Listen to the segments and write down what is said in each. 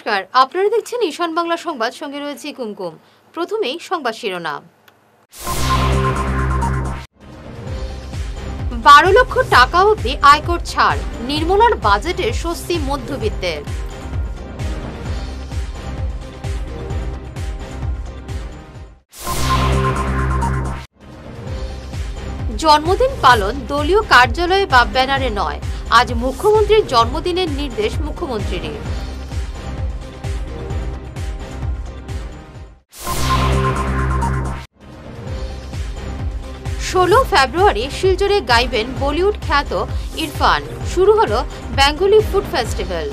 নমস্কার, আপনারা দেখছেন ঈশান বাংলা সংবাদ, সঙ্গে রয়েছে কুমকুম। প্রথমেই সংবাদ শিরোনাম। 12 লক্ষ টাকা অবধি আয়কর ছাড়, নির্মলার বাজেটে স্বস্তি মধ্যবিত্তের। জন্মদিন পালন দলীয় কার্যালয়ে বা ব্যানারে নয়, আজ মুখ্যমন্ত্রীর জন্মদিনের নির্দেশ মুখ্যমন্ত্রীর। 16 ফেব্রুয়ারি শিলচরে গাইবেন বলিউড খ্যাত ইরফান। শুরু হলো বেঙ্গলি ফুড ফেস্টিভ্যাল।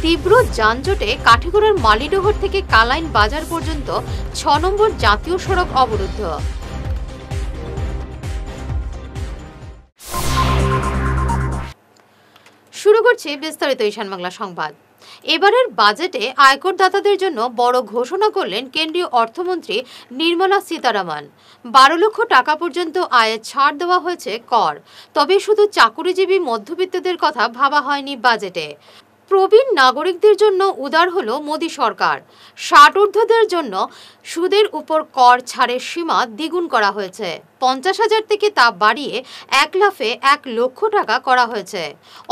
তীব্র যানজটে কাঠিগড়ার মালিডোহর থেকে কালাইন বাজার পর্যন্ত 6 নম্বর জাতীয় সড়ক অবরুদ্ধ। শুরু করছি বিস্তারিত ঈশান বাংলা সংবাদ। এবারের বাজেটে আয়করদাতাদের জন্য বড় ঘোষণা করলেন কেন্দ্রীয় অর্থমন্ত্রী নির্মলা সীতারামন। 12 লক্ষ টাকা পর্যন্ত আয়ে ছাড় দেওয়া হয়েছে কর, তবে শুধু চাকুরিজীবী মধ্যবিত্তদের কথা ভাবা হয়নি বাজেটে। প্রবীণ নাগরিকদের জন্য উদার হলো মোদী সরকার। 60 ঊর্ধ্বদের জন্য সুদের উপর কর ছাড়ের সীমা দ্বিগুণ করা হয়েছে। 50,000 থেকে তা বাড়িয়ে 1 লাফে 1 লক্ষ টাকা করা হয়েছে।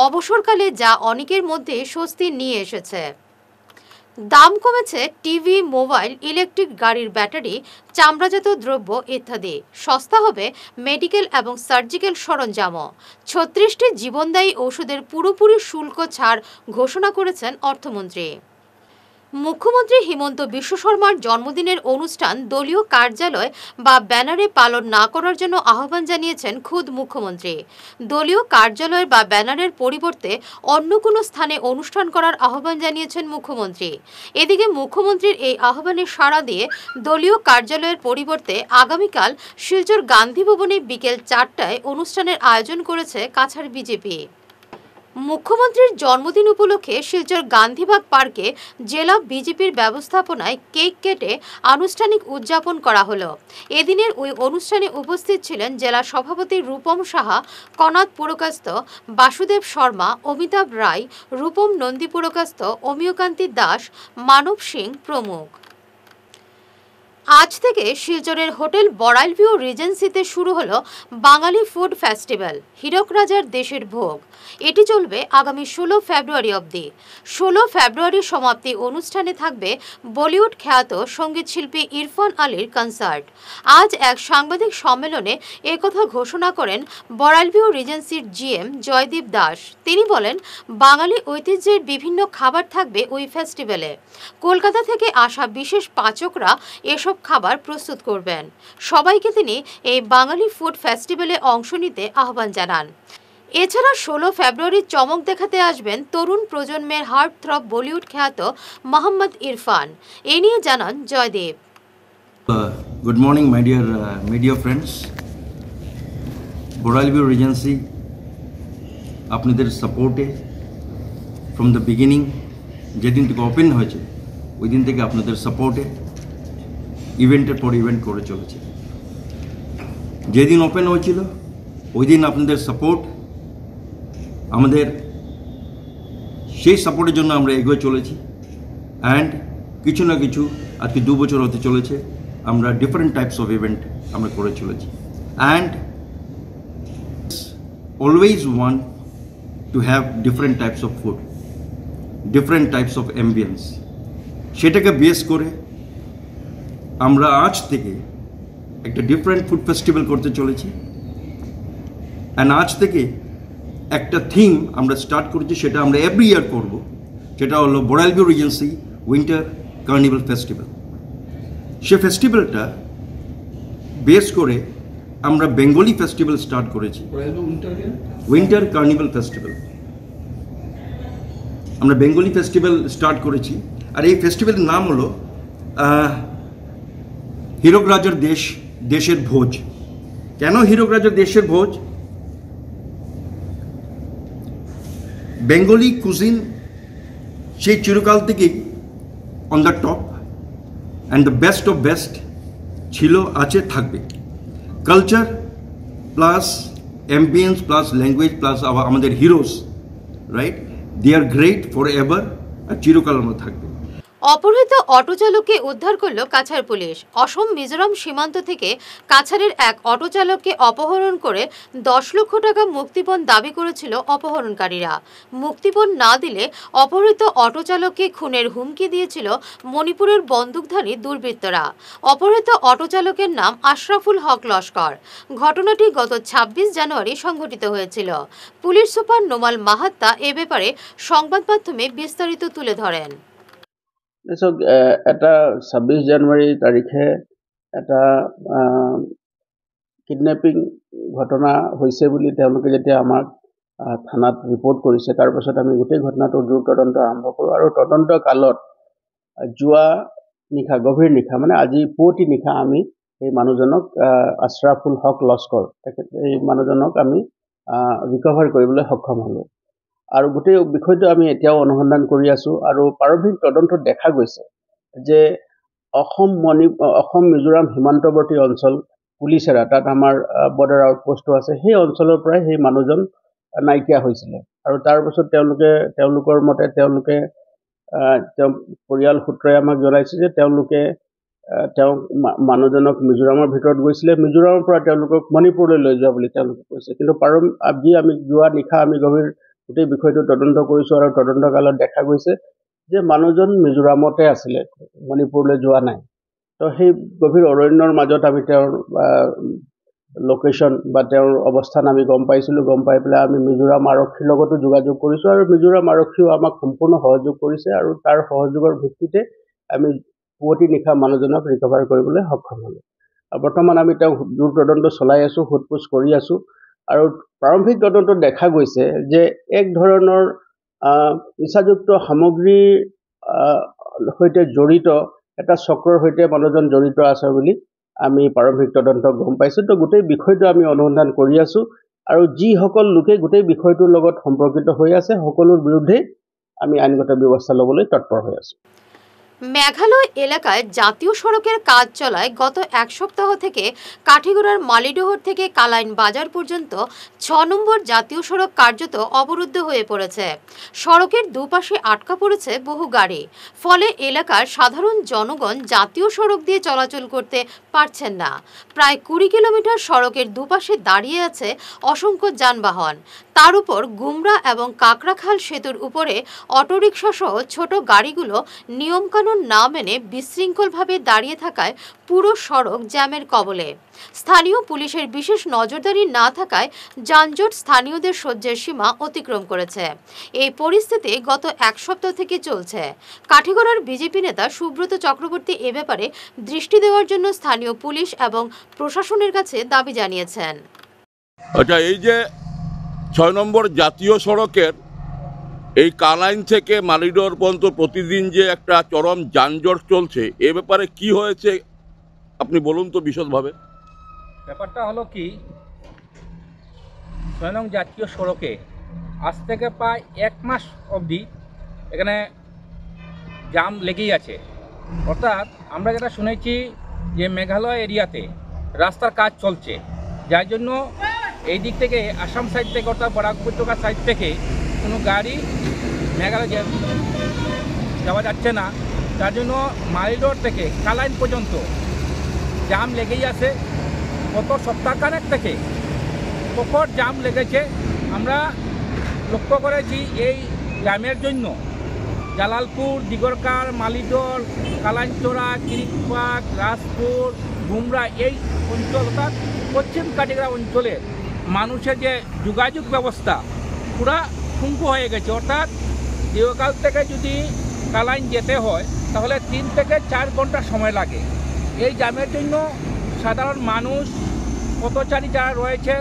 অবসরকালে যা অনেকের মধ্যে স্বস্তি নিয়ে এসেছে। দাম কমেছে টিভি, মোবাইল, ইলেকট্রিক গাড়ির ব্যাটারি, চামড়াজাত দ্রব্য ইত্যাদি। সস্তা হবে মেডিকেল এবং সার্জিক্যাল সরঞ্জামও। 36টি জীবনদায়ী ওষুধের পুরোপুরি শুল্ক ছাড় ঘোষণা করেছেন অর্থমন্ত্রী। মুখ্যমন্ত্রী হিমন্ত বিশ্ব শর্মার জন্মদিনের অনুষ্ঠান দলীয় কার্যালয় বা ব্যানারে পালন না করার জন্য আহ্বান জানিয়েছেন খুদ মুখ্যমন্ত্রী। দলীয় কার্যালয় বা ব্যানারের পরিবর্তে অন্য কোনো স্থানে অনুষ্ঠান করার আহ্বান জানিয়েছেন মুখ্যমন্ত্রী। এদিকে মুখ্যমন্ত্রীর এই আহ্বানে সাড়া দিয়ে দলীয় কার্যালয়ের পরিবর্তে আগামীকাল শিলচর গান্ধী ভবনে বিকেল 4টায় অনুষ্ঠানের আয়োজন করেছে কাছাড় বিজেপি। মুখ্যমন্ত্রীর জন্মদিন উপলক্ষে শিলচর গান্ধীবাগ পার্কে জেলা বিজেপির ব্যবস্থাপনায় কেক কেটে আনুষ্ঠানিক উদযাপন করা হলো। এদিনের ওই অনুষ্ঠানে উপস্থিত ছিলেন জেলা সভাপতি রূপম সাহা, কনাদ পুরকাস্ত বাসুদেব শর্মা, অমিতাভ রায়, রূপম নন্দী পুরকাস্ত, অমিয়কান্তি দাস, মানব সিং প্রমুখ। আজ থেকে শিলচরের হোটেল বড়াইল ভিউ রিজেন্সিতে শুরু হলো বাঙালি ফুড ফেস্টিভ্যাল, হীরক রাজার দেশের ভোগ। এটি চলবে আগামী 16 ফেব্রুয়ারি অবধি। 16 ফেব্রুয়ারি সমাপ্তি অনুষ্ঠানে থাকবে বলিউড খ্যাত সঙ্গীত শিল্পী ইরফান আলীর কনসার্ট। আজ এক সাংবাদিক সম্মেলনে একথা ঘোষণা করেন বড়াইল ভিউ রিজেন্সির জিএম জয়দীপ দাস। তিনি বলেন, বাঙালি ঐতিহ্যের বিভিন্ন খাবার থাকবে ওই ফেস্টিভ্যালে। কলকাতা থেকে আসা বিশেষ পাচকরা এসব খাবার প্রস্তুত করবেন। সবাইকে তিনি এই বাঙালি ফুড ফেস্টিভ্যালে অংশ নিতে আহ্বান জানান। এছাড়া 16 ফেব্রুয়ারি চমক দেখাতে আসবেন তরুণ প্রজন্মের হার্ট থ্রব বলিউড খ্যাত মোহাম্মদ ইরফান। এ নিয়ে জানান Joydeb. Good morning my dear media friends. Barail view regency আপনাদের সাপোর্টে ফ্রম দ্য বিগিনিং, যেদিন থেকে ওপেন হয়েছে ওই দিন থেকে আপনাদের সাপোর্টে ইভেন্টের পর ইভেন্ট করে চলেছে। যেদিন ওপেন হয়েছিল ওই দিন আপনাদের সাপোর্ট, আমাদের সেই সাপোর্টের জন্য আমরা এগিয়ে চলেছি। অ্যান্ড কিছু না কিছু আজকে 2 বছর হতে চলেছে আমরা ডিফারেন্ট টাইপস অফ ইভেন্ট আমরা করে চলেছি। And always want to have different types of food, different types of ambience. সেটাকে বেস করে আমরা আজ থেকে একটা ডিফারেন্ট ফুড ফেস্টিভ্যাল করতে চলেছি। অ্যান্ড আজ থেকে একটা থিম আমরা স্টার্ট করেছি, সেটা আমরা এভরি ইয়ার করব, সেটা হলো Barail view regency winter carnival festival. সে ফেস্টিভ্যালটা বেস করে আমরা বেঙ্গলি ফেস্টিভ্যাল স্টার্ট করেছি, উইন্টার কার্নিভাল ফেস্টিভ্যাল। আমরা বেঙ্গলি ফেস্টিভ্যাল স্টার্ট করেছি। আর এই ফেস্টিভ্যালের নাম হলো হীরক রাজার দেশের ভোজ। কেন হীরক রাজার দেশের ভোজ? বেঙ্গলি কুজিন সেই চিরকাল থেকেই on the top and the best of best ছিল, আছে, থাকবে। Culture plus ambience plus language plus আমাদের heroes, right, they are great forever, আর চিরকাল আমরা থাকবে। অপহৃত অটো চালককে উদ্ধার করল কাছাড় পুলিশ। অসম মিজোরাম সীমান্ত থেকে কাছাড়ের এক অটো চালককে অপহরণ করে 10 লক্ষ টাকা মুক্তিপণ দাবি করেছিল অপহরণকারীরা। মুক্তিপণ না দিলে অপহৃত অটো চালককে খুনের হুমকি দিয়েছিল মণিপুরের বন্দুকধারী দুর্বৃত্তরা। অপহৃত অটো চালকের নাম আশরাফুল হক লস্কর। ঘটনাটি গত 26 জানুয়ারি সংঘটিত হয়েছিল। পুলিশ সুপার নোমাল মাহাত্তা এ ব্যাপারে সংবাদ মাধ্যমে বিস্তারিত তুলে ধরেন। এটা 26 জানুৱাৰী তাৰিখে এটা কিডনেপিং ঘটনা হৈছে বুলি তেওঁলোকে যেতিয়া আমাক থানাত ৰিপৰ্ট কৰিছে, তাৰপাছত আমি গোটেই ঘটনাটোৰ দ্ৰুত তদন্ত আৰম্ভ কৰোঁ। আৰু তদন্ত কালত যোৱা নিশা, গভীৰ নিশা, মানে আজি পুৱতি নিশা আমি এই মানুহজনক আশৰাফুল হক লস্কৰ, এই মানুহজনক আমি ৰিকভাৰ কৰিবলৈ সক্ষম হ'লোঁ। আৰু গোটেই বিষয়টো আমি এতিয়াও অনুসন্ধান কৰি আছোঁ। আৰু প্ৰাৰম্ভিক তদন্তত দেখা গৈছে যে অসম মিজোৰাম সীমান্তৱৰ্তী অঞ্চল পুলিচেৰা, তাত আমাৰ বৰ্ডাৰ আউটপোষ্টো আছে, সেই অঞ্চলৰ পৰাই সেই মানুহজন নাইকিয়া হৈছিলে। আৰু তাৰপাছত তেওঁলোকৰ মতে তেওঁলোকে পৰিয়াল সূত্ৰই আমাক জনাইছে যে তেওঁলোকে মানুহজনক মিজোৰামৰ ভিতৰত গৈছিলে, মিজোৰামৰ পৰা তেওঁলোকক মণিপুৰলৈ লৈ যোৱা বুলি তেওঁলোকে কৈছে। কিন্তু আজি আমি যোৱা নিশা আমি গভীৰ গোটেই বিষয়টো তদন্ত কৰিছোঁ। আৰু তদন্ত কালত দেখা গৈছে যে মানুহজন মিজোৰামতে আছিলে, মণিপুৰলৈ যোৱা নাই। তো সেই গভীৰ অৰণ্যৰ মাজত আমি তেওঁৰ লোকেশ্যন বা তেওঁৰ অৱস্থান আমি গম পাইছিলোঁ। গম পাই পেলাই আমি মিজোৰাম আৰক্ষীৰ লগতো যোগাযোগ কৰিছোঁ, আৰু মিজোৰাম আৰক্ষীও আমাক সম্পূৰ্ণ সহযোগ কৰিছে। আৰু তাৰ সহযোগৰ ভিত্তিতে আমি পুৱতি নিশা মানুহজনক ৰিকভাৰ কৰিবলৈ সক্ষম হ'লোঁ। বৰ্তমান আমি তেওঁক দ্ৰুত তদন্ত চলাই আছোঁ, সোধপোছ কৰি আছোঁ। আৰু প্ৰাৰম্ভিক তদন্তত দেখা গৈছে যে এক ধৰণৰ নিচাযুক্ত সামগ্ৰীৰ সৈতে জড়িত এটা চক্ৰৰ সৈতে মানুহজন জড়িত আছে বুলি আমি প্ৰাৰম্ভিক তদন্ত গম পাইছোঁ। তো গোটেই বিষয়টো আমি অনুসন্ধান কৰি আছোঁ। আৰু যিসকল লোকে গোটেই বিষয়টোৰ লগত সম্পৰ্কিত হৈ আছে, সকলোৰ বিৰুদ্ধে আমি আইনগত ব্যৱস্থা ল'বলৈ তৎপৰ হৈ আছোঁ। মেঘালয় এলাকায় জাতীয় সড়কের কাজ চলায় গত এক সপ্তাহ থেকে কাঠিগড়ার মালিডোহর থেকে কালাইন বাজার পর্যন্ত 6 নম্বর জাতীয় সড়ক কার্যত অবরুদ্ধ হয়ে পড়েছে। সড়কের দুপাশে আটকা পড়েছে বহু গাড়ি। ফলে এলাকার সাধারণ জনগণ জাতীয় সড়ক দিয়ে চলাচল করতে পারছেন না। প্রায় 20 কিলোমিটার সড়কের দুপাশে দাঁড়িয়ে আছে অসংখ্য যানবাহন। তার উপর গুমরা এবং কাকড়াখাল সেতুর উপরে অটোরিকশা সহ ছোট গাড়িগুলো নিয়মকানুন না মেনে বিশৃঙ্খলভাবে দাঁড়িয়ে থাকায় পুরো সড়ক জ্যামের কবলে। স্থানীয় পুলিশের বিশেষ নজরদারি না থাকায় যানজট স্থানীয়দের সহ্যের সীমা অতিক্রম করেছে। এই পরিস্থিতি গত এক সপ্তাহ থেকে চলছে। কাঠিগড়ার বিজেপি নেতা সুব্রত চক্রবর্তী এ ব্যাপারে দৃষ্টি দেওয়ার জন্য স্থানীয় পুলিশ এবং প্রশাসনের কাছে দাবি জানিয়েছেন। আচ্ছা, এই যে 6 নম্বর জাতীয় সড়কের এই কালাইন থেকে মালিডোর পর্যন্ত প্রতিদিন যে একটা চরম যানজট চলছে, এ ব্যাপারে কি হয়েছে আপনি বলুন তো বিশদভাবে। ব্যাপারটা হলো কি, 6 নং জাতীয় সড়কে আজ থেকে প্রায় 1 মাস অবধি এখানে জাম লেগেই আছে। অর্থাৎ আমরা যেটা শুনেছি যে মেঘালয় এরিয়াতে রাস্তার কাজ চলছে, যার জন্য এই দিক থেকে আসাম সাইড থেকে অর্থাৎ বরাক উপত্যকা সাইড থেকে কোনো গাড়ি মেঘালয় যাওয়া যাচ্ছে না। তার জন্য মালিডোর থেকে কালাইন পর্যন্ত জাম লেগেই আছে। গত সপ্তাহখানেক থেকে প্রখর জাম লেগেছে। আমরা লক্ষ্য করেছি এই জামের জন্য জালালপুর, দিগরকার, মালিডোর, কালাইনচোরা, কিরিকপাক, রাজপুর, গুমরা এই অঞ্চল অর্থাৎ পশ্চিম কাটিগড়া অঞ্চলের মানুষের যে যোগাযোগ ব্যবস্থা পুরা ঠুনকো হয়ে গেছে। অর্থাৎ দেওকাল থেকে যদি কালাইন যেতে হয় তাহলে 3 থেকে 4 ঘন্টা সময় লাগে। এই জামের জন্য সাধারণ মানুষ, পথচারী যারা রয়েছেন,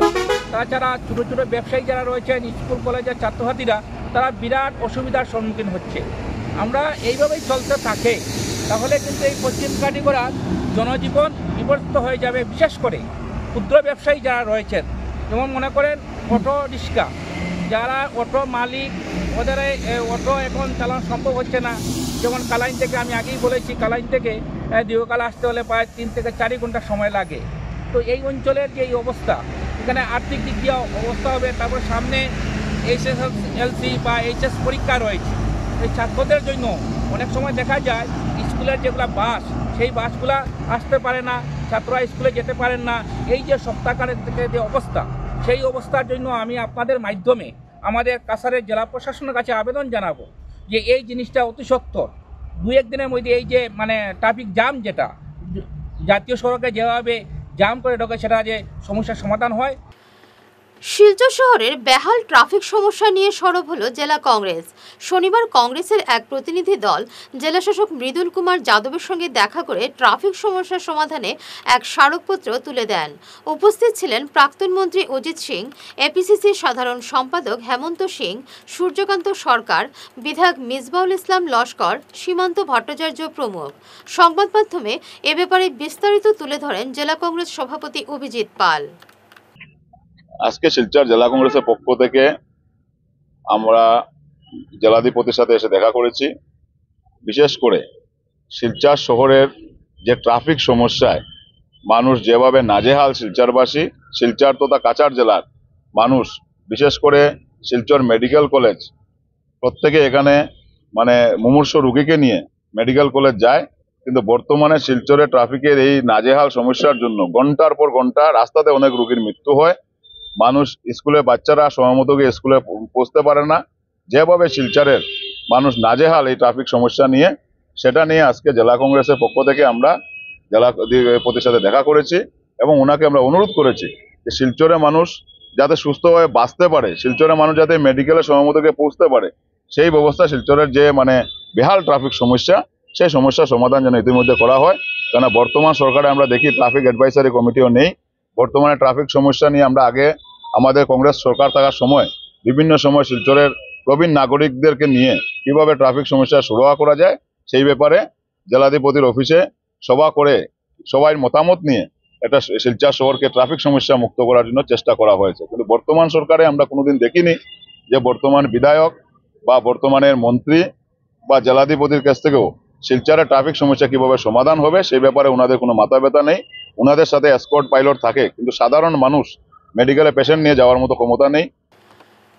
তাছাড়া ছোটো ছোটো ব্যবসায়ী যারা রয়েছেন, স্কুল কলেজের ছাত্রছাত্রীরা, তারা বিরাট অসুবিধার সম্মুখীন হচ্ছে। আমরা এইভাবেই চলতে থাকে তাহলে কিন্তু এই পশ্চিম কাটিগড়ার জনজীবন বিপর্যস্ত হয়ে যাবে। বিশেষ করে ক্ষুদ্র ব্যবসায়ী যারা রয়েছেন, যেমন মনে করেন অটো রিক্সা, যারা অটো মালিক, ওদের অটো এখন চালানো সম্ভব হচ্ছে না। যেমন কালাইন থেকে, আমি আগেই বলেছি, কালাইন থেকে দেওকাল আসতে হলে প্রায় 3 থেকে 4 ঘন্টা সময় লাগে। তো এই অঞ্চলের যে এই অবস্থা, এখানে আর্থিক দিক দিয়ে অবস্থা হবে। তারপর সামনে HSLC বা HS পরীক্ষা রয়েছে। এই ছাত্রদের জন্য অনেক সময় দেখা যায় স্কুলের যেগুলো বাস, সেই বাসগুলা আসতে পারে না, ছাত্ররা স্কুলে যেতে পারেন না। এই যে সপ্তাহকালের থেকে যে অবস্থা, সেই অবস্থার জন্য আমি আপনাদের মাধ্যমে আমাদের কাছাড়ের জেলা প্রশাসনের কাছে আবেদন জানাবো যে এই জিনিসটা অতি সত্বর 2-1 দিনের মধ্যে এই যে ট্রাফিক জ্যাম, যেটা জাতীয় সড়কে যেভাবে জ্যাম করে ঢোকে, সেটা যে সমস্যার সমাধান হয়। শিলচর শহরের বেহাল ট্রাফিক সমস্যা নিয়ে সরব হলো জেলা কংগ্রেস। শনিবার কংগ্রেসের এক প্রতিনিধি দল জেলাশাসক মৃদুল কুমার যাদবের সঙ্গে দেখা করে ট্রাফিক সমস্যার সমাধানে এক স্মারকপত্র তুলে দেন। উপস্থিত ছিলেন প্রাক্তন মন্ত্রী অজিত সিং, এপিসিসির সাধারণ সম্পাদক হেমন্ত সিং, সূর্যকান্ত সরকার, বিধায়ক মিসবাউল ইসলাম লস্কর, সীমান্ত ভট্টাচার্য প্রমুখ। সংবাদ মাধ্যমে এ ব্যাপারে বিস্তারিত তুলে ধরেন জেলা কংগ্রেস সভাপতি অভিজিৎ পাল। আজকে শিলচর জেলা কংগ্রেসের পক্ষ থেকে আমরা জেলাধিপতির সাথে এসে দেখা করেছি। বিশেষ করে শিলচর শহরের যে ট্রাফিক সমস্যায় মানুষ যেভাবে নাজেহাল, শিলচরবাসী, শিলচর তথা কাছাড় জেলার মানুষ, বিশেষ করে শিলচর মেডিকেল কলেজ, প্রত্যেকে এখানে মুমূর্ষু রোগীকে নিয়ে মেডিকেল কলেজ যায়, কিন্তু বর্তমানে শিলচরে ট্রাফিকের এই নাজেহাল সমস্যার জন্য ঘন্টার পর ঘন্টা রাস্তাতে অনেক রোগীর মৃত্যু হয়। মানুষ স্কুলে, বাচ্চারা সময় মতো গিয়ে স্কুলে পৌঁছতে পারে না। যেভাবে শিলচরের মানুষ নাজেহাল এই ট্রাফিক সমস্যা নিয়ে, সেটা নিয়ে আজকে জেলা কংগ্রেসের পক্ষ থেকে আমরা জেলাধিপতির সাথে দেখা করেছি এবং ওনাকে আমরা অনুরোধ করেছি যে শিলচরে মানুষ যাতে সুস্থভাবে বাঁচতে পারে, শিলচরের মানুষ যাতে মেডিকেলে সময় মতো গিয়ে পৌঁছতে পারে, সেই ব্যবস্থা শিলচরের যে বেহাল ট্রাফিক সমস্যা, সেই সমস্যার সমাধান যেন ইতিমধ্যে করা হয়। কেননা বর্তমান সরকারে আমরা দেখি ট্রাফিক অ্যাডভাইসারি কমিটিও নেই। বর্তমানে ট্রাফিক সমস্যা নিয়ে আমরা আগে আমাদের কংগ্রেস সরকার থাকার সময় বিভিন্ন সময় শিলচরের প্রবীণ নাগরিকদেরকে নিয়ে কিভাবে ট্রাফিক সমস্যা সুরাহা করা যায়, সেই ব্যাপারে জেলাধিপতির অফিসে সভা করে সবাই মতামত নিয়ে একটা শিলচর শহরকে ট্রাফিক সমস্যা মুক্ত করার জন্য চেষ্টা করা হয়েছে। কিন্তু বর্তমান সরকারে আমরা কোনোদিন দেখিনি যে বর্তমান বিধায়ক বা বর্তমানের মন্ত্রী বা জেলাধিপতির কাছ থেকেও শিলচরের ট্রাফিক সমস্যা কিভাবে সমাধান হবে সেই ব্যাপারে ওনাদের কোনো মাথা ব্যথা নেই। ওনাদের সাথে এসকর্ট পাইলট থাকে, কিন্তু সাধারণ মানুষ মেডিকেলে পেশেন্ট নিয়ে যাওয়ার মতো ক্ষমতা নেই।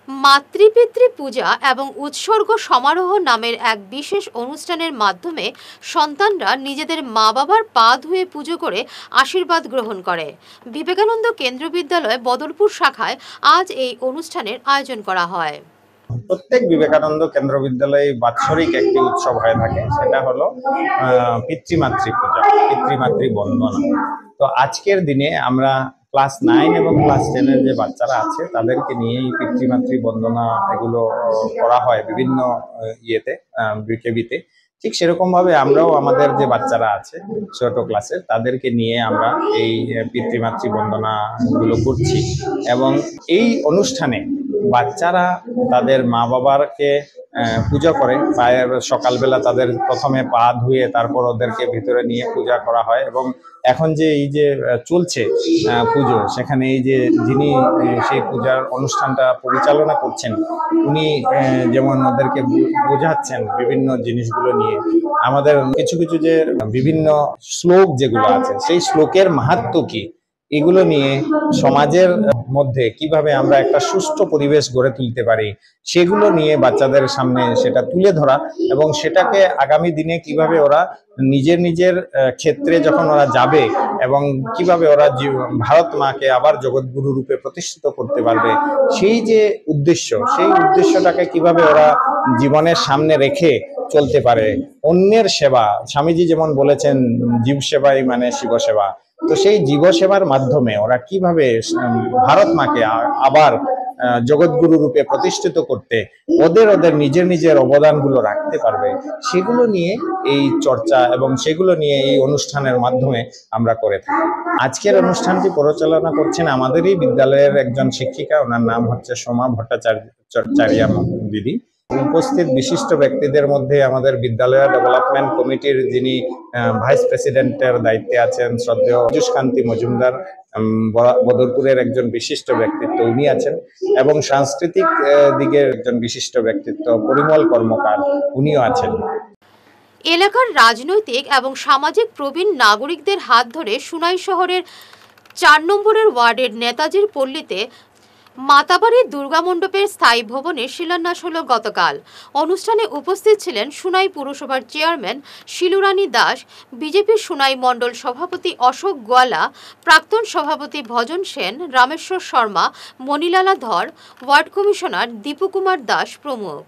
মাতৃপিতৃ পূজা এবং উৎসর্গ সমারোহ নামের এক বিশেষ অনুষ্ঠানের মাধ্যমে সন্তানরা নিজেদের মা বাবার পা ধুয়ে পুজো করে আশীর্বাদ গ্রহণ করে। বিবেকানন্দ কেন্দ্র বিদ্যালয় বদলপুর শাখায় আজ এই অনুষ্ঠানের আয়োজন করা হয়। প্রত্যেক বিবেকানন্দ কেন্দ্র বিদ্যালয়ে বাৎসরিক একটি উৎসব হয়ে থাকে, সেটা হলো পিতৃমাতৃ পূজা, পিতৃমাতৃ বন্দনা। তো আজকের দিনে আমরা ক্লাস 9 এবং ক্লাস 10-এর যে বাচ্চারা আছে তাদেরকে নিয়েই পিতৃমাতৃ বন্দনা এগুলো করা হয় বিভিন্ন বিকেবিতে। ঠিক সেরকম ভাবে আমরাও আমাদের যে বাচ্চারা আছে ছোট ক্লাসের, তাদেরকে নিয়ে আমরা এই পিতৃমাতৃ বন্দনা গুলো করছি। এবং এই অনুষ্ঠানে বাচ্চারা তাদের মা বাবাকে পূজা করে। সকালবেলা তাদের প্রথমে পা ধুয়ে তারপর ওদেরকে ভিতরে নিয়ে পূজা করা হয়। এবং এখন যে এই যে চলছে পুজো, সেখানে এই যে যিনি সেই পূজার অনুষ্ঠানটা পরিচালনা করছেন, উনি যেমন ওদেরকে বোঝাচ্ছেন বিভিন্ন জিনিসগুলো নিয়ে। আমাদের কিছু কিছু যে বিভিন্ন শ্লোক যেগুলো আছে, সেই শ্লোকের মাহাত্ম্য কি, এগুলো নিয়ে সমাজের মধ্যে কিভাবে আমরা একটা সুষ্ঠু পরিবেশ গড়ে তুলতে পারি, সেগুলো নিয়ে বাচ্চাদের সামনে সেটা তুলে ধরা। এবং সেটাকে আগামী দিনে কিভাবে ওরা নিজের নিজের ক্ষেত্রে যখন ওরা যাবে এবং কিভাবে ওরা ভারত মাকে আবার জগৎগুরু রূপে প্রতিষ্ঠিত করতে পারবে, সেই যে উদ্দেশ্য, সেই উদ্দেশ্যটাকে কিভাবে ওরা জীবনের সামনে রেখে চলতে পারে। অন্যের সেবা, স্বামীজি যেমন বলেছেন জীব সেবাই মানে শিব সেবা, তো সেই জীব সেবার মাধ্যমে ওরা কিভাবে ভারত মাকে আবার জগৎগুরু রূপে প্রতিষ্ঠিত করতে ওদের নিজের নিজের অবদানগুলো রাখতে পারবে, সেগুলো নিয়ে এই চর্চা এবং সেগুলো নিয়ে এই অনুষ্ঠানের মাধ্যমে আমরা করে থাকি। আজকের অনুষ্ঠানটি পরিচালনা করছেন আমাদেরই বিদ্যালয়ের একজন শিক্ষিকা, ওনার নাম হচ্ছে সোমা ভট্টাচার্য দিদি। উপস্থিত বিশিষ্ট ব্যক্তিদের মধ্যে আমাদের বিদ্যালয় ডেভেলপমেন্ট কমিটির যিনি ভাইস প্রেসিডেন্টের দায়িত্বে আছেন শ্রদ্ধেয় পীযূষকান্তি মজুমদার, বদরপুরের একজন বিশিষ্ট ব্যক্তিত্ব উনি আছেন, এবং সাংস্কৃতিক দিকের একজন বিশিষ্ট ব্যক্তিত্ব পরিমল কর্মকার, উনিও আছেন। এলাকার রাজনৈতিক এবং সামাজিক প্রবীণ নাগরিকদের হাত ধরে সুনাই শহরের 4 নম্বরের ওয়ার্ডের নেতাজির পল্লীতে মাতাবাড়ির দুর্গা মণ্ডপের স্থায়ী ভবনের শিলান্যাস হল গতকাল। অনুষ্ঠানে উপস্থিত ছিলেন সুনাই পুরসভার চেয়ারম্যান শিলুরানী দাস, বিজেপির সুনাই মণ্ডল সভাপতি অশোক গোয়ালা, প্রাক্তন সভাপতি ভজন সেন, রামেশ্বর শর্মা, মণিলালা ধর, ওয়ার্ড কমিশনার দীপু কুমার দাস প্রমুখ।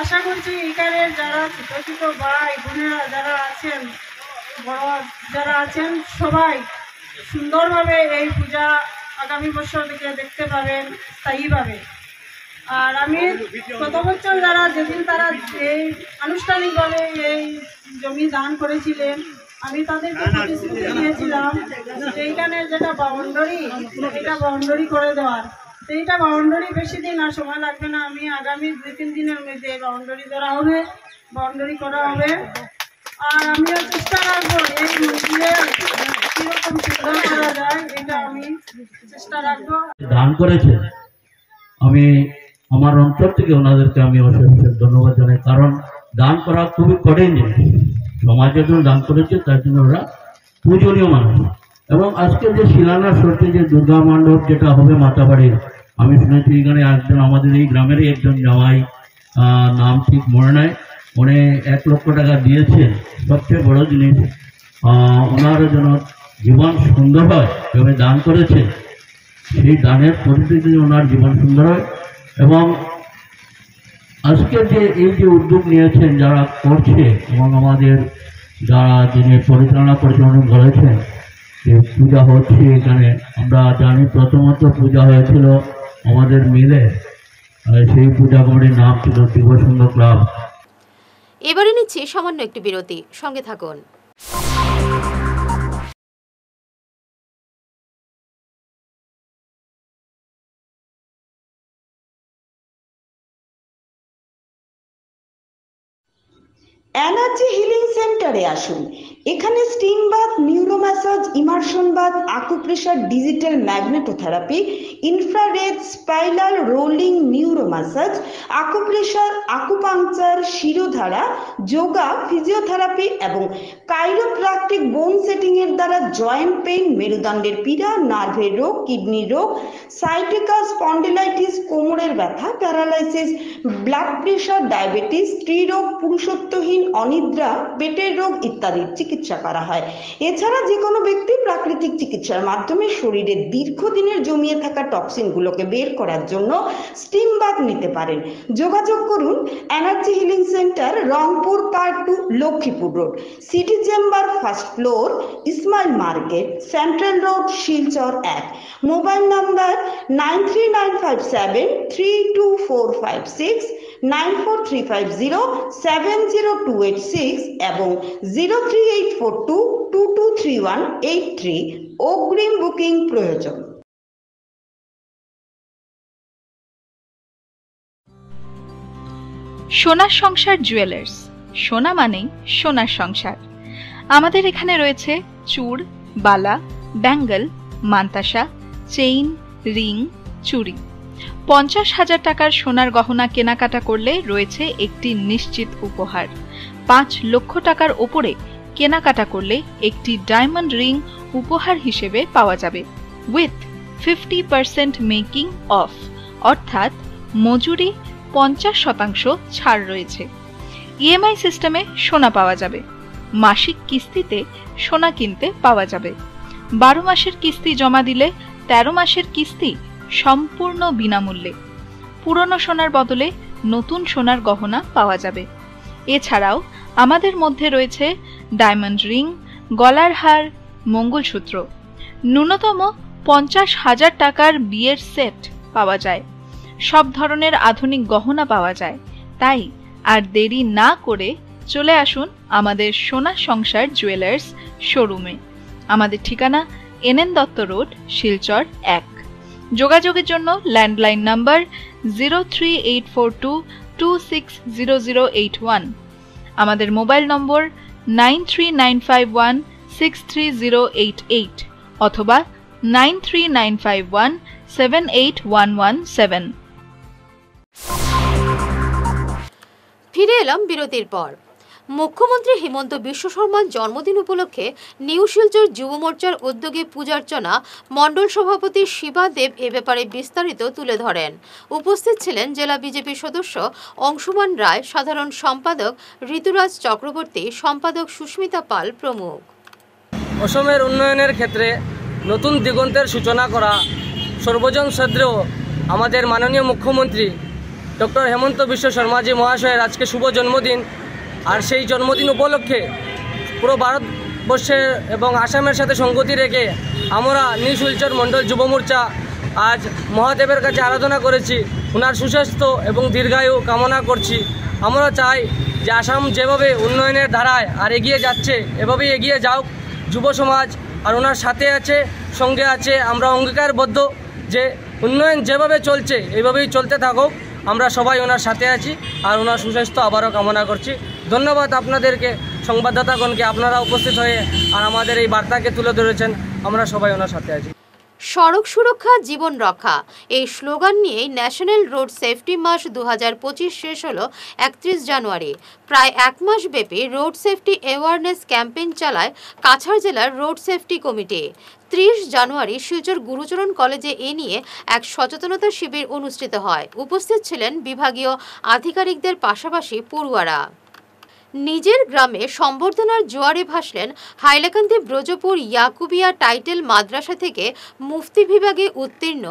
আশা করছি এখানে যারা ছোট ছোট ভাই বোনেরা যারা আছেন, বড় যারা আছেন, সবাই সুন্দরভাবে এই পূজা আগামী বছর থেকে দেখতে পাবেন স্থায়ীভাবে। আর আমি গত বছর যারা যেদিন তারা এই আনুষ্ঠানিকভাবে এই জমি দান করেছিলেন, আমি তাদেরকে প্রতিশ্রুতি দিয়েছিলাম এইখানে যেটা বাউন্ডারি করে দেওয়ার। এইটা বাউন্ডারি বেশি দিন আর সময় লাগবে না, আমি আগামী 2-3 দিনের মধ্যে বাউন্ডারি করা হবে, বাউন্ডারি করা হবে। আর আমিও চেষ্টা রাখবো এই মন্দিরে কিরকম সুন্দর করা যায়, এটা আমি চেষ্টা রাখবো। দান করেছে, আমি আমার অন্তর থেকে ওনাদেরকে আমি অশেষ ধন্যবাদ জানাই, কারণ দান করা খুবই কঠিন জিনিস। সমাজের জন্য দান করেছে, তার জন্য ওরা পূজনীয় মানুষ। এবং আজকে যে শিলান্যাস হচ্ছে, যে দুর্গা মণ্ডপ যেটা হবে মাতাবাড়ির, আমি শুনেছি এখানে একজন আমাদের এই গ্রামেরই একজন জামাই, নাম ঠিক মনে নাই, উনি 1 লক্ষ টাকা দিয়েছেন। সবচেয়ে বড় জিনিস ওনার যেন জীবন সুন্দর হয়, এভাবে দান করেছে, সেই দানের পরিস্থিতি ওনার জীবন সুন্দর হয়। এবং আজকে যে এই যে উদ্যোগ নিয়েছেন যারা করছে, এবং আমাদের যারা যিনি পরিচালনা করছেন উনি বলেছেন যে পূজা হচ্ছে এখানে, আমরা জানি প্রথমত পূজা হয়েছিল আমাদের মিলে, সেই পূজা কমিটির নাম ছিল দিব্য সুন্দর ক্লাব। এবারে নিচ্ছি সামান্য একটি বিরতি, সঙ্গে থাকুন। এনার্জি হিলিং সেন্টারে আসুন। এখানে steam bath, neuro massage, immersion bath, acupressure, digital magnetotherapy, infrared, spiral, rolling, neuro massage, acupressure, acupuncture, shirodhara, yoga, physiotherapy এবং কাইরোপ্র্যাকটিক বোন সেটিং এর দ্বারা জয়েন্ট পেইন, মেরুদণ্ডের পীড়া, নার্ভের রোগ, কিডনির রোগ, সাইটিকা, স্পন্ডিলাইটিস, কোমরের ব্যথা, প্যারালাইসিস, ব্লাড প্রেশার, ডায়াবেটিস, স্ত্রীরোগ, পুরুষত্বহীন, অনিদ্রা, পেটের রোগ ইত্যাদির চিকিৎসা করা হয়। এছাড়া যে কোনো ব্যক্তি প্রাকৃতিক চিকিৎসার মাধ্যমে শরীরে দীর্ঘদিনের জমিয়ে থাকা টক্সিনগুলোকে বের করার জন্য স্টিম বাথ নিতে পারেন। যোগাযোগ করুন energy healing centre, Rangpur part 2, Lakshmipur road, city chamber, 1st floor, Ismail market, central road, Silchar 1। Mobile number 9395732456, 9435070286 এবং 03842223183। অগ্রিম বুকিং প্রয়োজন। সোনার সংসার জুয়েলার্স, সোনা মানেই সোনার সংসার। আমাদের এখানে রয়েছে চূড়, বালা, ব্যাঙ্গল, মান্তাসা, চেইন, রিং, চুড়ি। 50,000 টাকার সোনার গহনা কেনাকাটা করলে রয়েছে একটি নিশ্চিত উপহার। 5 লক্ষ টাকার ওপরে কেনাকাটা করলে একটি ডায়মন্ড রিং উপহার হিসেবে পাওয়া যাবে, উইথ 50% মেকিং অফ, অর্থাৎ মজুরি 50% ছাড় রয়েছে। ইএমআই সিস্টেমে সোনা পাওয়া যাবে, মাসিক কিস্তিতে সোনা কিনতে পাওয়া যাবে। 12 মাসের কিস্তি জমা দিলে 13 মাসের কিস্তি সম্পূর্ণ বিনামূল্যে। পুরনো সোনার বদলে নতুন সোনার গহনা পাওয়া যাবে। এছাড়াও আমাদের মধ্যে রয়েছে ডায়মন্ড রিং, গলার হার, মঙ্গলসূত্র। ন্যূনতম 50,000 টাকার বিয়ের সেট পাওয়া যায়। সব ধরনের আধুনিক গহনা পাওয়া যায়। তাই আর দেরি না করে চলে আসুন আমাদের সোনা সংসার জুয়েলার্স শোরুমে। আমাদের ঠিকানা NN দত্ত রোড, শিলচর 1। যোগাযোগের জন্য ল্যান্ডলাইন নাম্বার 03842260081, আমাদের মোবাইল নম্বর 9395163088 অথবা 9395178117। ফিরে এলাম বিরতির পর। মুখ্যমন্ত্রী হিমন্ত বিশ্ব শর্মার জন্মদিন উপলক্ষে নিউ শিলচর যুব মোর্চার উদ্যোগে পূজার্চনা মণ্ডল সভাপতি শিবা দেব এ ব্যাপারে বিস্তারিত তুলে ধরেন। উপস্থিত ছিলেন জেলা বিজেপি সদস্য অংশুমান রায়, সাধারণ সম্পাদক ঋতুরাজ চক্রবর্তী, সম্পাদক সুস্মিতা পাল প্রমুখ। অসমের উন্নয়নের ক্ষেত্রে নতুন দিগন্তের সূচনা করা সর্বজন শ্রদ্ধেয় আমাদের মাননীয় মুখ্যমন্ত্রী ডক্টর হেমন্ত বিশ্ব শর্মাজি মহাশয়ের আজকে শুভ জন্মদিন। আর সেই জন্মদিন উপলক্ষে পুরো ভারতবর্ষে এবং আসামের সাথে সঙ্গতি রেখে আমরা নিউ শিলচর মণ্ডল যুব মোর্চা আজ মহাদেবের কাছে আরাধনা করেছি। ওনার সুস্বাস্থ্য এবং দীর্ঘায়ু কামনা করছি। আমরা চাই যে আসাম যেভাবে উন্নয়নের ধারায় আর এগিয়ে যাচ্ছে এভাবেই এগিয়ে যাওক যুব সমাজ, আর ওনার সাথে আছে, সঙ্গে আছে। আমরা অঙ্গীকারবদ্ধ যে উন্নয়ন যেভাবে চলছে এইভাবেই চলতে থাকুক। আমরা সবাই ওনার সাথে আছি আর ওনার সুস্বাস্থ্য আবারও কামনা করছি। ধন্যবাদ আপনাদেরকে, সংবাদদাতাগণকে, আপনারা উপস্থিত হয়ে আর আমাদের এই বার্তাকে তুলে ধরেছেন। আমরা সবাই ওনার সাথে আছি। সড়ক সুরক্ষা জীবন রক্ষা এই স্লোগান নিয়ে ন্যাশনাল রোড সেফটি মাস 2025 শেষ হলো 31 জানুয়ারি। প্রায় এক মাস ব্যাপী রোড সেফটি অ্যাওয়ারনেস ক্যাম্পেইন চালায় কাছাড় জেলার রোড সেফটি কমিটি। 30 জানুয়ারি শিলচর গুরুচরণ কলেজে এ নিয়ে এক সচেতনতা শিবির অনুষ্ঠিত হয়। উপস্থিত ছিলেন বিভাগীয় আধিকারিকদের পাশাপাশি পড়ুয়ারা। নিজের গ্রামে সম্বর্ধনার জোয়ারে ভাসলেন হাইলাকান্দি ব্রজপুর ইয়াকুবিয়া টাইটেল মাদ্রাসা থেকে মুফতি বিভাগে উত্তীর্ণ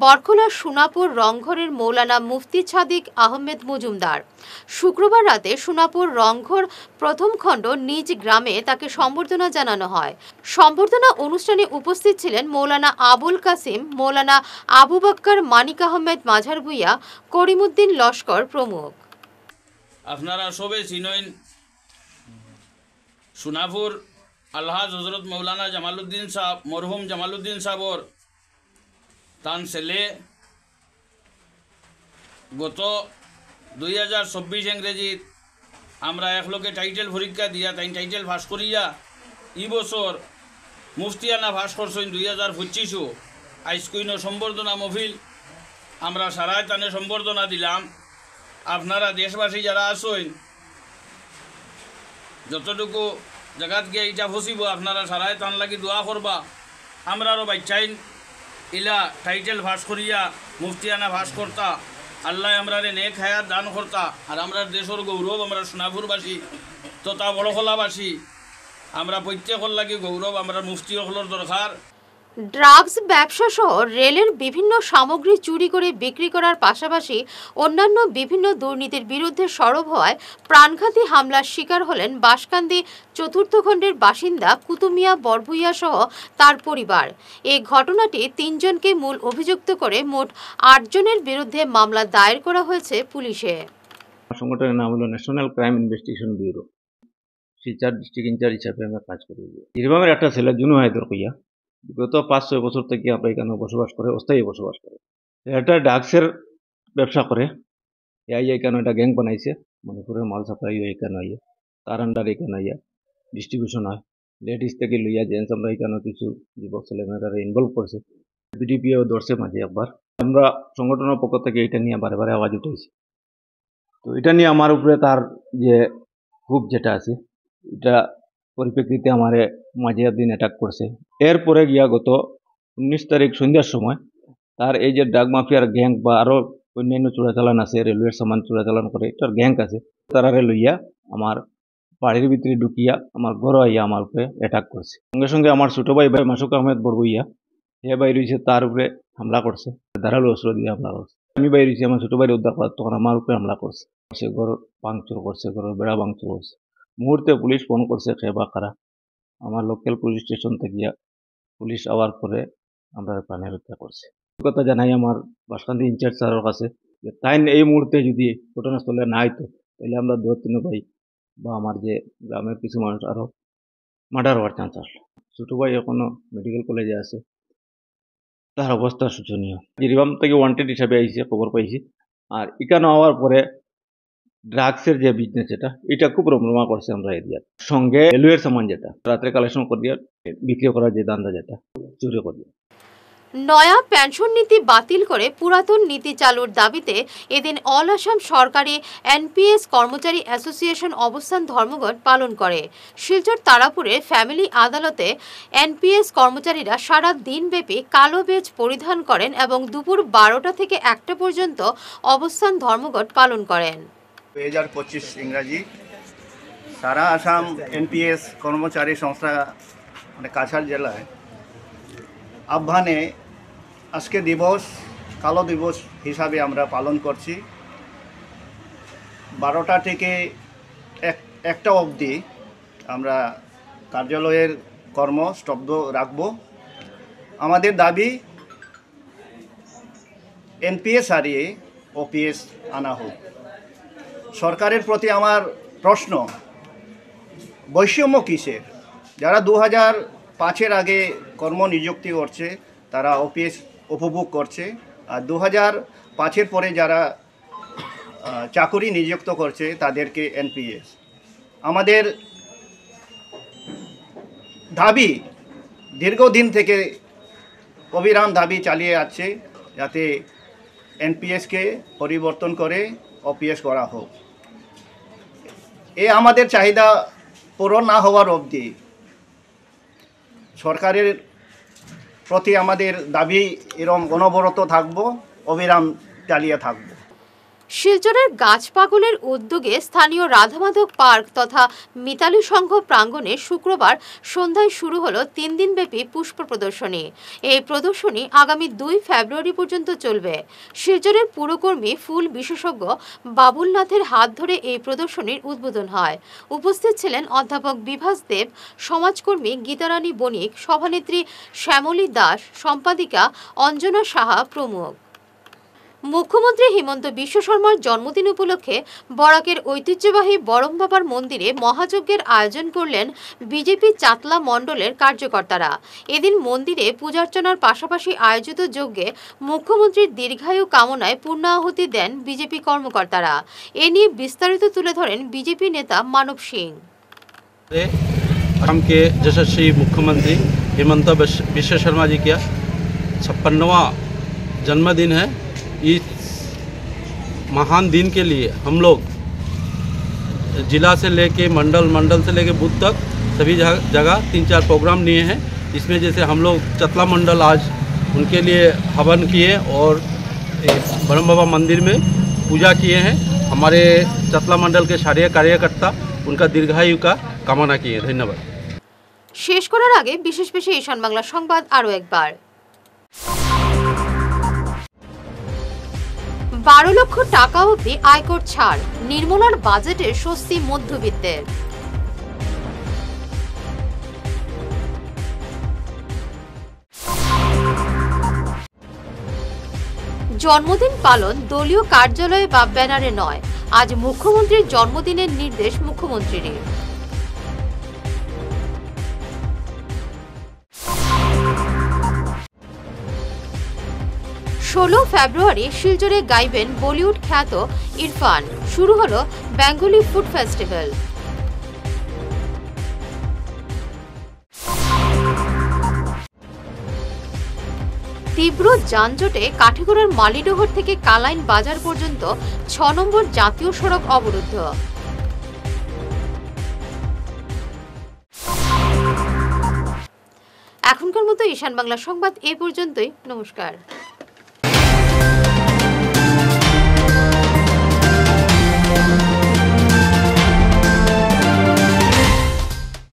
বরখোলা সোনাপুর রংঘরের মৌলানা মুফতি সাদিক আহমেদ মজুমদার। শুক্রবার রাতে সোনাপুর রংঘর প্রথম খণ্ড নিজ গ্রামে তাকে সম্বর্ধনা জানানো হয়। সম্বর্ধনা অনুষ্ঠানে উপস্থিত ছিলেন মৌলানা আবুল কাসিম, মৌলানা আবু বক্কর, মানিক আহমেদ মাঝার ভুইয়া, করিমউদ্দিন লস্কর প্রমুখ। আপনারা সবে চিনইন সোনাপুর আলহাজ হজরত মৌলানা জামালউদ্দিন সাহেব, মরহুম জামালউদ্দিন সাহেবর তান ছেলে গত 2024 ইংরেজিত আমরা একলোকে টাইটেল পরীক্ষা দিয়া তাই টাইটেল পাস করিয়া ই বছর মুফতিয়ানা পাস করছেন 2025। আইসকুইন সম্বর্ধনা মহফিল আমরা সারায় তানে সম্বর্ধনা দিলাম। আপনারা দেশবাসী যারা আসেন যতটুকু জায়গাত গিয়ে এটা ফসিব আপনারা সারায় তান লাগি দোয়া করবা। আমরারও বাচ্চাইন ইলা টাইটেল ভাস করিয়া মুফতিয়ানা ভাস করতা, আল্লাহ আমরারে নেক হায়াত দান করতা। আর আমরা দেশের গৌরব, আমরা সোনাপুরবাসী তথা বড়খোলাবাসী, আমরা প্রত্যেকের লাগি গৌরব। আমরা মুফতি হলর দরকার। ড্রাগস ব্যবসা সহ রেলের বিভিন্ন সামগ্রী চুরি করে বিক্রি করার পাশাপাশি অন্যান্য বিভিন্ন দুর্নীতির বিরুদ্ধে সরব হওয়ায় প্রাণঘাতী হামলার শিকার হলেন বাঁশকান্দি চতুর্থ খণ্ডের বাসিন্দা কুতুমিয়া বরভুইয়া সহ তার পরিবার। এই ঘটনাটি 3 জনকে মূল অভিযুক্ত করে মোট 8 জনের বিরুদ্ধে মামলা দায়ের করা হয়েছে পুলিশে। সংগঠনের নাম হলো national crime investigation bureau. Silchar district in-charge হিসাবে আমরা কাজ করি। বীরভূমের একটা ছেলে জুনু হায়দর কইয়া গত 5-6 বছর থেকে আমরা এখানে বসবাস করে, অস্থায়ী বসবাস করে। এটা ড্রাগসের ব্যবসা করে। এখানে একটা গ্যাং বানাইছে, মণিপুরের মাল সাপ্লাই এখানে আইয়া তার আন্ডারে এখানে আইয়া ডিস্ট্রিবিউশন হয়। লেডিস থেকে লইয়া জেন্টস আমরা এখানে কিছু যুবক ছেলেমেয়েরা ইনভলভ করছে। বিডিপিও ধরছে মাঝে একবার। আমরা সংগঠনের পক্ষ থেকে এটা নিয়ে বারে বারে আওয়াজ উঠেছি। তো এটা নিয়ে আমার উপরে তার যে গ্রুপ যেটা আছে এটা পরিপ্রেক্ষিতে আমারে মাঝে একদিন অ্যাটাক করছে। এরপরে গিয়া গত 19 তারিখ সন্ধ্যার সময় তার এই যে ড্রাগ মাফিয়ার গ্যাং বা আরও অন্যান্য চোরাচালান আছে, রেলওয়ের সামান চোরাচালান করে, এটার গ্যাং আছে, তারারে লইয়া আমার বাড়ির ভিতরে ঢুকিয়া আমার ঘরে আইয়া আমার উপরে অ্যাটাক করছে। সঙ্গে সঙ্গে আমার ছোটো ভাই মাসুক আহমেদ বড়বইয়া সে বাইর হয়েছে, তার উপরে হামলা করছে, ধারালো অস্ত্র দিয়ে হামলা করছে। আমি বাইর হয়েছি, আমার ছোটো ভাইয়ের উদ্ধার করার, তখন আমার উপরে হামলা করছে। সে ঘর ভাঙচুর করছে, ঘরের বেড়া ভাঙচুর করছে। মুহূর্তে পুলিশ ফোন করছে খেবা খারা। আমার লোকাল পুলিশ স্টেশন থেকে পুলিশ আওয়ার পরে আমরা প্রাণে রক্ষা করছি। কথা জানাই আমার বাঁশকান্দি ইনচার্জ স্যারের কাছে যে তাই এই মুহূর্তে যদি ঘটনাস্থলে না হইতো তাহলে আমরা 2-3 ভাই বা আমার যে গ্রামের কিছু মানুষ আরও মার্ডার হওয়ার চান্স আসলো। ছোটো ভাই এখনো মেডিকেল কলেজে আছে, তার অবস্থা শোচনীয়। জিরিবাম থেকে ওয়ান্টেড হিসাবে আইসে খবর পাইছি। আর এখানে হওয়ার পরে ড্রাগসের যে বিজনেস এটা খুব রমরমা করছে আমরা এরিয়ার। সঙ্গে রেলওয়ের সামান যেটা রাত্রে কালেকশন করিয়া বিক্রি করার যে দান্দা যেটা চুরি করিয়া। নয়া পেনশন নীতি বাতিল করে পুরাতন নীতি চালুর দাবিতে এদিন অল আসাম সরকারি এনপিএস কর্মচারী অ্যাসোসিয়েশন অবস্থান ধর্মঘট পালন করে। শিলচর তারাপুরে ফ্যামিলি আদালতে এনপিএস কর্মচারীরা সারা দিনব্যাপী কালো বেজ পরিধান করেন এবং দুপুর 12টা থেকে 1টা পর্যন্ত অবস্থান ধর্মঘট পালন করেন। 2025 ইংরাজি সারা আসাম এনপিএস কর্মচারী সংস্থা মানে কাছাড় জেলায় আহ্বানে আজকে দিবস কালো দিবস হিসাবে আমরা পালন করছি। 12টা থেকে 1টা অবধি আমরা কার্যালয়ের কর্ম স্তব্ধ রাখব। আমাদের দাবি এনপিএস হারিয়ে ওপিএস আনা হোক। সরকারের প্রতি আমার প্রশ্ন, বৈষম্য কিসের? যারা 2005-এর আগে কর্ম নিযুক্তি করছে তারা ওপিএস উপভোগ করছে, আর 2005-এর পরে যারা চাকুরি নিযুক্ত করছে তাদেরকে এনপিএস। আমাদের দাবি দীর্ঘদিন থেকে অবিরাম দাবি চালিয়ে আছে যাতে এনপিএসকে পরিবর্তন করে ওপিএস করা হোক। আমাদের চাহিদা পূরণ না হওয়ার অবধি সরকারের প্রতি আমাদের দাবি এরকম অনবরত থাকবো, অবিরাম চালিয়ে থাকবো। শিলচরের গাছপাগলের উদ্যোগে স্থানীয় রাধামাধব পার্ক তথা মিতালি সংঘ প্রাঙ্গণে শুক্রবার সন্ধ্যায় শুরু হলো 3 দিনব্যাপী পুষ্প প্রদর্শনী। এই প্রদর্শনী আগামী 2 ফেব্রুয়ারি পর্যন্ত চলবে। শিলচরের পুরকর্মী ফুল বিশেষজ্ঞ বাবুল নাথের হাত ধরে এই প্রদর্শনীর উদ্বোধন হয়। উপস্থিত ছিলেন অধ্যাপক বিভাস দেব, সমাজকর্মী গীতারানী বণিক, সভানেত্রী শ্যামলী দাস, সম্পাদিকা অঞ্জনা সাহা প্রমুখ। মুখ্যমন্ত্রী হিমন্ত বিশ্ব শর্মার জন্মদিন উপলক্ষে বরাকের ঐতিহ্যবাহী বরম বাবার মন্দিরে মহাযজ্ঞের আয়োজন করলেন বিজেপি চাতলা মণ্ডলের কার্যকর্তারা। এদিন মন্দিরে পূজার্চনার পাশাপাশি আয়োজিত যজ্ঞে মুখ্যমন্ত্রীর দীর্ঘায়ু কামনায় পূর্ণাহুতি দেন বিজেপি কর্মকর্তারা। এ নিয়ে বিস্তারিত তুলে ধরেন বিজেপি নেতা মানব সিং। असम के यशस्वी मुख्यमंत्री हिमंत विश्व शर्मा जी का 56वां जन्मदिन है। इस महान दिन के लिए हम लोग जिला से लेके मंडल से लेके बूथ तक सभी जगह 3-4 प्रोग्राम लिए हैं। इसमें जैसे हम लोग चतला मंडल आज उनके लिए हवन किए और ब्रह्म बाबा मंदिर में पूजा किए हैं। हमारे चतला मंडल के सारे कार्यकर्ता उनका दीर्घायु का कामना किए। धन्यवाद। শেষ করার আগে বিশেষ ঈশান বাংলা সংবাদ আরও একবার। 12 লক্ষ টাকা অবধি আয়কর ছাড়, নির্মলার বাজেটে স্বস্তি মধ্যবিত্তের। জন্মদিন পালন দলীয় কার্যালয়ে বা ব্যানারে নয়, আজ মুখ্যমন্ত্রীর জন্মদিনের নির্দেশ মুখ্যমন্ত্রীর। 16 ফেব্রুয়ারি শিলচরে গাইবেন বলিউড খ্যাত ইরফান। শুরু হলো বেঙ্গলি ফুড ফেস্টিভ্যাল। তীব্র যানজটে কাঠিগড়ার মালিডোহর থেকে কালাইন বাজার পর্যন্ত 6 নম্বর জাতীয় সড়ক অবরুদ্ধ। এখনকার মতো ঈশান বাংলা সংবাদ এ পর্যন্তই। নমস্কার।